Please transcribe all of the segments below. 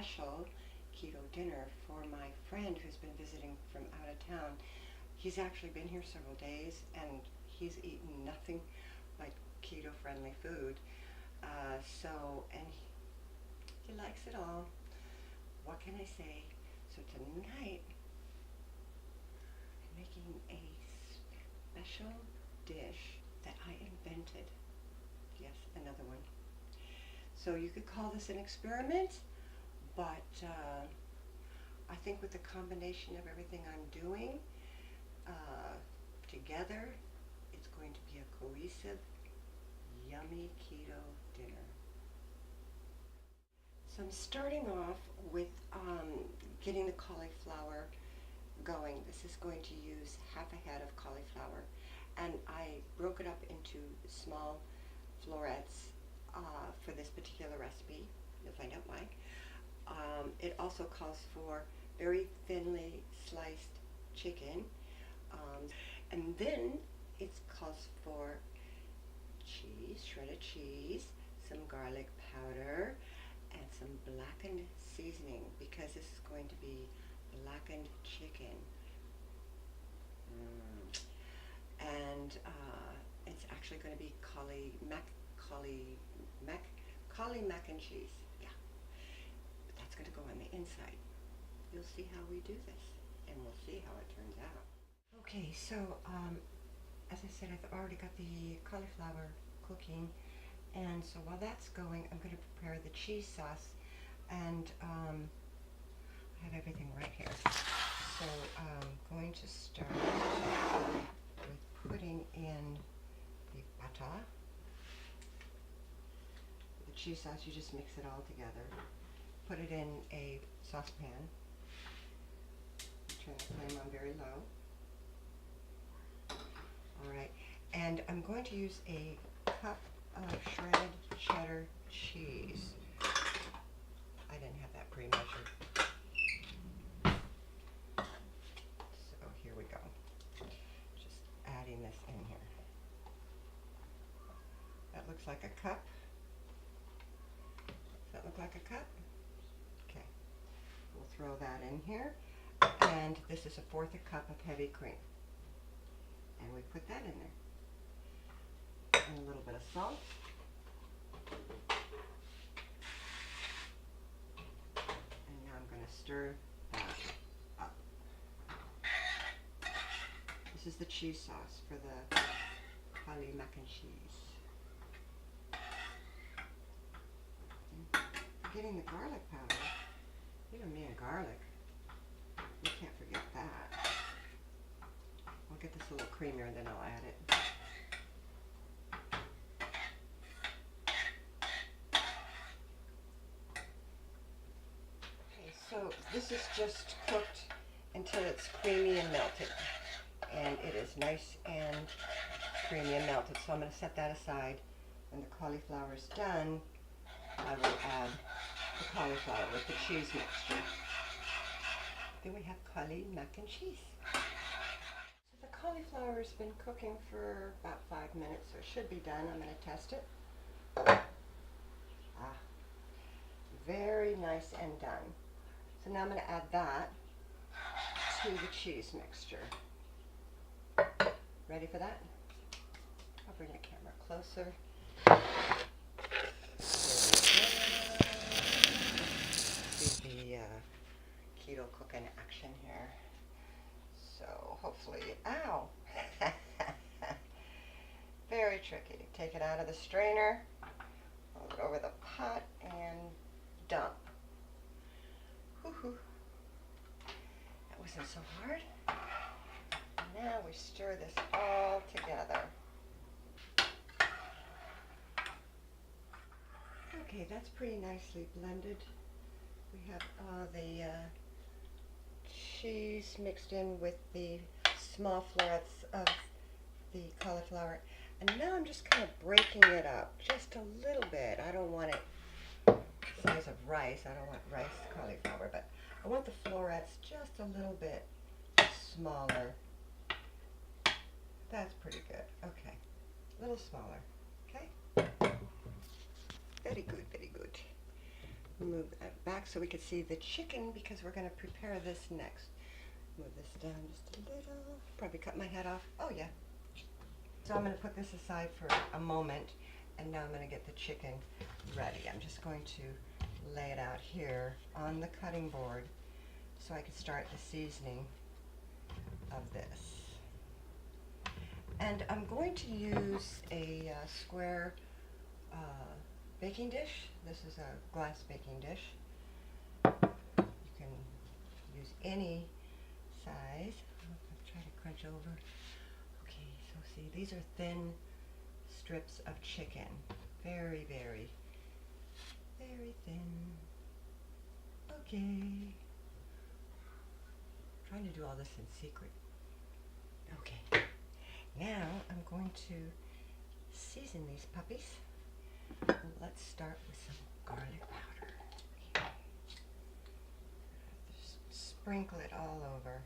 special keto dinner for my friend who's been visiting from out of town. He's actually been here several days and he's eaten nothing but keto-friendly food. And he likes it all. What can I say? So tonight, I'm making a special dish that I invented. Yes, another one. So you could call this an experiment, but I think with the combination of everything I'm doing together, it's going to be a cohesive, yummy keto dinner. So I'm starting off with getting the cauliflower going. This is going to use half a head of cauliflower, and I broke it up into small florets for this particular recipe. You'll find out why. It also calls for very thinly sliced chicken, and then it calls for cheese, shredded cheese, some garlic powder, and some blackened seasoning, because this is going to be blackened chicken. And it's actually going to be Cauli mac and cheese. Yeah, but that's going to go on the inside. You'll see how we do this, and we'll see how it turns out. Okay, so as I said, I've already got the cauliflower cooking, and so while that's going, I'm going to prepare the cheese sauce, and I have everything right here. So I'm going to start with putting in the butter. The cheese sauce, you just mix it all together. Put it in a saucepan. Turn the flame on very low. Alright, and I'm going to use a cup of shredded cheddar cheese. I didn't have that pre-measured. So here we go. Just adding this in here. That looks like a cup. Does that look like a cup? Okay. We'll throw that in here. And this is 1/4 cup of heavy cream. And we put that in there. And a little bit of salt. And now I'm going to stir that up. This is the cheese sauce for the Cauli mac and cheese. And getting the garlic powder. Even me and garlic. You can't forget that. I'll get this a little creamier and then I'll add it. Okay, so this is just cooked until it's creamy and melted. And it is nice and creamy and melted. So I'm going to set that aside. When the cauliflower is done, I will add the cauliflower with the cheese mixture. Then we have Cauli mac and cheese. So the cauliflower has been cooking for about 5 minutes, so it should be done. I'm going to test it. Very nice and done. So now I'm going to add that to the cheese mixture. Ready for that? I'll bring the camera closer. See the keto cooking action here. So hopefully, ow! Very tricky. Take it out of the strainer, hold it over the pot, and dump. Woohoo! That wasn't so hard. Now we stir this all together. Okay, that's pretty nicely blended. We have the cheese mixed in with the small florets of the cauliflower. And now I'm just kind of breaking it up just a little bit. I don't want it the size of rice. I don't want rice cauliflower, but I want the florets just a little bit smaller. That's pretty good. Okay, a little smaller. Okay. Very good, very good. Move that back so we can see the chicken because we're going to prepare this next. Move this down just a little. Probably cut my head off. Oh yeah. So I'm going to put this aside for a moment, and now I'm going to get the chicken ready. I'm just going to lay it out here on the cutting board so I can start the seasoning of this. And I'm going to use a square baking dish. This is a glass baking dish. You can use any size. I'll try to crunch over. Okay, so see, these are thin strips of chicken. Very, very, very thin. Okay. Trying to do all this in secret. Okay. Now I'm going to season these puppies. Let's start with some garlic powder. Just sprinkle it all over.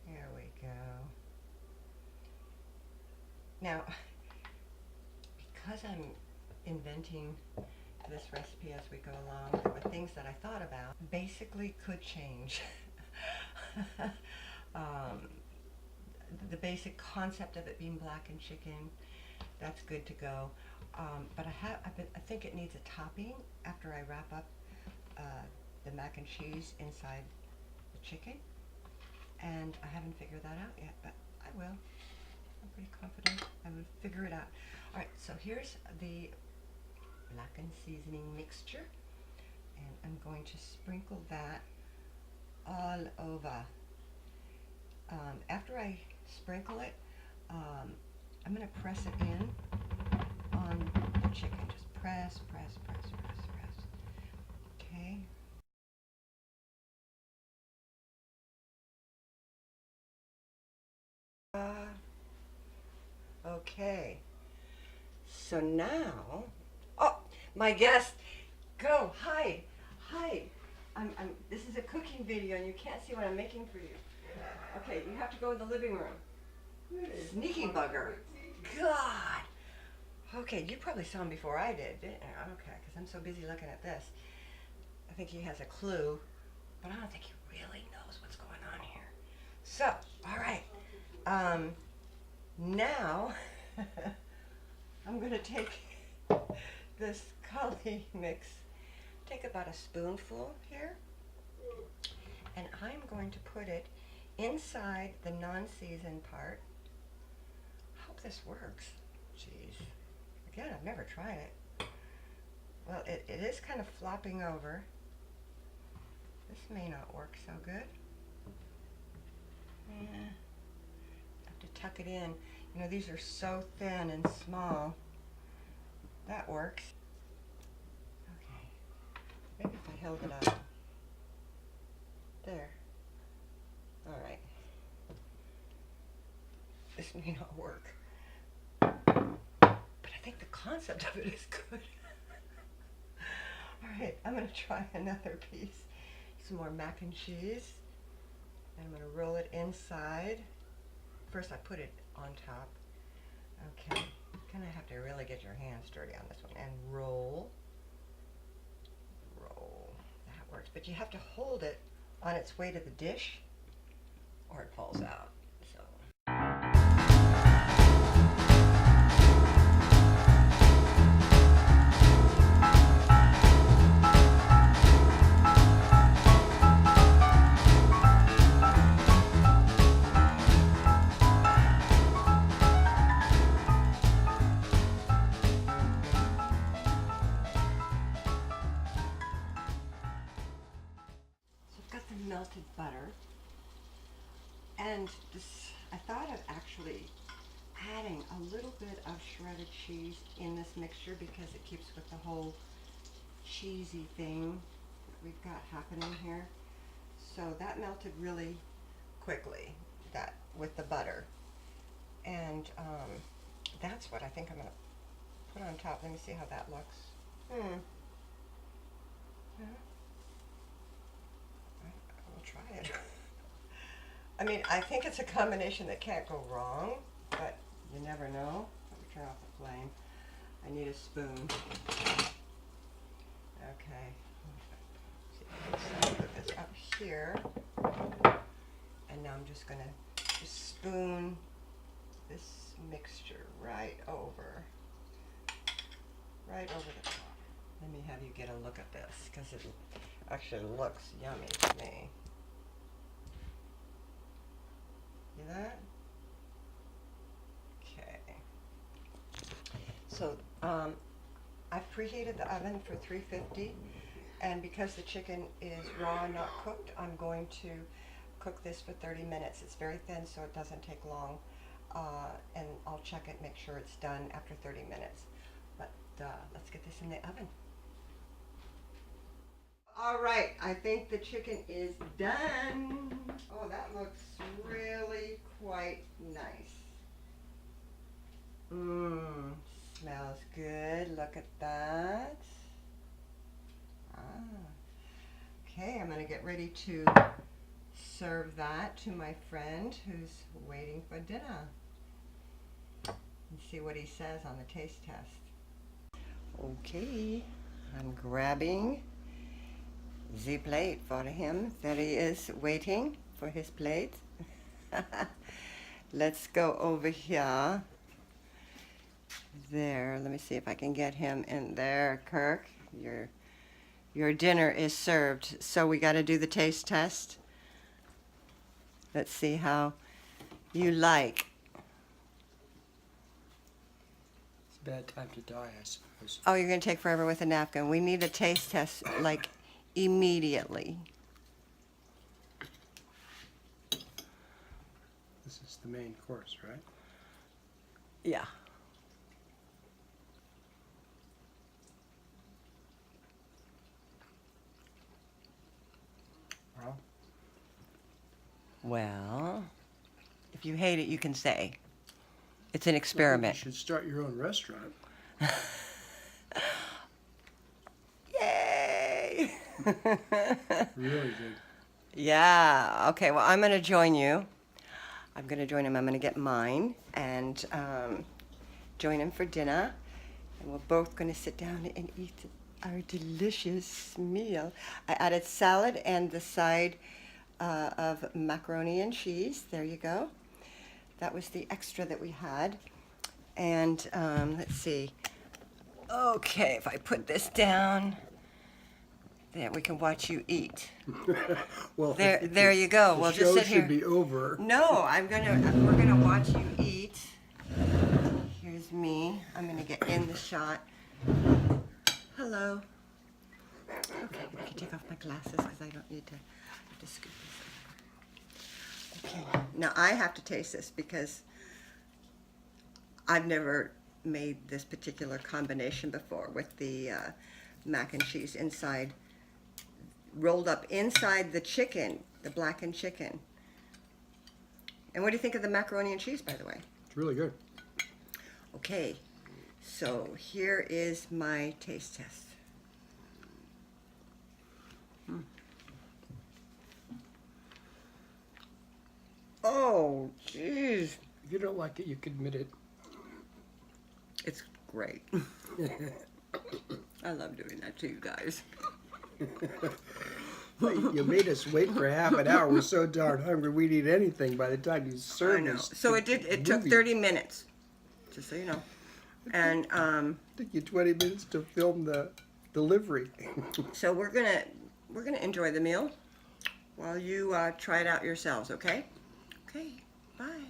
There we go. Now, because I'm inventing this recipe as we go along, there were things that I thought about, basically could change. The basic concept of it being blackened chicken, that's good to go. But I think it needs a topping after I wrap up the mac and cheese inside the chicken. And I haven't figured that out yet, but I will. I'm pretty confident I will figure it out. All right, so here's the blackened seasoning mixture. And I'm going to sprinkle that all over. After I sprinkle it, I'm going to press it in on the chicken. Just press, press, press, press, press. Okay. Okay. So now, oh, my guest, go, hi, hi. This is a cooking video and you can't see what I'm making for you. Okay, you have to go in the living room. Sneaky bugger. God. Okay, you probably saw him before I did, didn't you? Okay, because I'm so busy looking at this. I think he has a clue, but I don't think he really knows what's going on here. So, all right. Now, I'm going to take this Cauli mix, take about a spoonful here, and I'm going to put it inside the non-seasoned part. I hope this works. Jeez. Again, I've never tried it. Well, it is kind of flopping over. This may not work so good. Yeah. Have to tuck it in. You know, these are so thin and small. That works. Okay. Maybe if I held it up. There. All right. This may not work. But I think the concept of it is good. All right, I'm going to try another piece. Some more mac and cheese. And I'm going to roll it inside. First I put it on top. Okay, kind of have to really get your hands dirty on this one. And roll. Roll. That works. But you have to hold it on its way to the dish or it falls out. So. Melted butter, and this, I thought of actually adding a little bit of shredded cheese in this mixture because it keeps with the whole cheesy thing that we've got happening here. So that melted really quickly, that with the butter, and that's what I think I'm going to put on top. Let me see how that looks. Yeah. Try it. I mean, I think it's a combination that can't go wrong, but you never know. Let me turn off the flame. I need a spoon. Okay. So put this up here, and now I'm just gonna spoon this mixture right over the top. Let me have you get a look at this, because it actually looks yummy to me. See that? Okay. So I've preheated the oven for 350, and because the chicken is raw and not cooked, I'm going to cook this for 30 minutes. It's very thin, so it doesn't take long, and I'll check it, make sure it's done after 30 minutes. But let's get this in the oven. All right, I think the chicken is done. Oh, that looks really quite nice. Mmm, smells good. Look at that. Okay, I'm going to get ready to serve that to my friend who's waiting for dinner. And see what he says on the taste test. Okay, I'm grabbing the plate for him. There he is waiting for his plate. Let's go over here. There, let me see if I can get him in there. Kirk, your dinner is served. So we got to do the taste test. Let's see how you like. It's a bad time to die, I suppose. Oh, you're going to take forever with a napkin. We need a taste test, like, immediately. This is the main course, right? Yeah. Well, Well, if you hate it, you can say. It's an you experiment. should start your own restaurant. Yay! Really good. Yeah. Okay, well, I'm going to join you. I'm going to join him. I'm going to get mine and join him for dinner. And we're both going to sit down and eat our delicious meal. I added salad and the side of macaroni and cheese. There you go. That was the extra that we had. And let's see. Okay, if I put this down, there we can watch you eat. Well, There you go. The We'll show just sit should here. be over. No, we're gonna watch you eat. Here's me. I'm gonna get in the shot. Hello. Okay, I can take off my glasses because I don't need to have to scoop this over. Okay, now I have to taste this because I've never made this particular combination before with the mac and cheese inside, rolled up inside the chicken, the blackened chicken. And what do you think of the macaroni and cheese, by the way? It's really good. Okay, so here is my taste test. Oh, jeez. If you don't like it, you can admit it. It's great. I love doing that to you guys. You made us wait for half an hour. We're so darn hungry, we'd eat anything by the time you I served know. us. So it took 30 minutes, just so you know. And It took you 20 minutes to film the delivery. so we're gonna enjoy the meal while you try it out yourselves, okay? Okay, bye.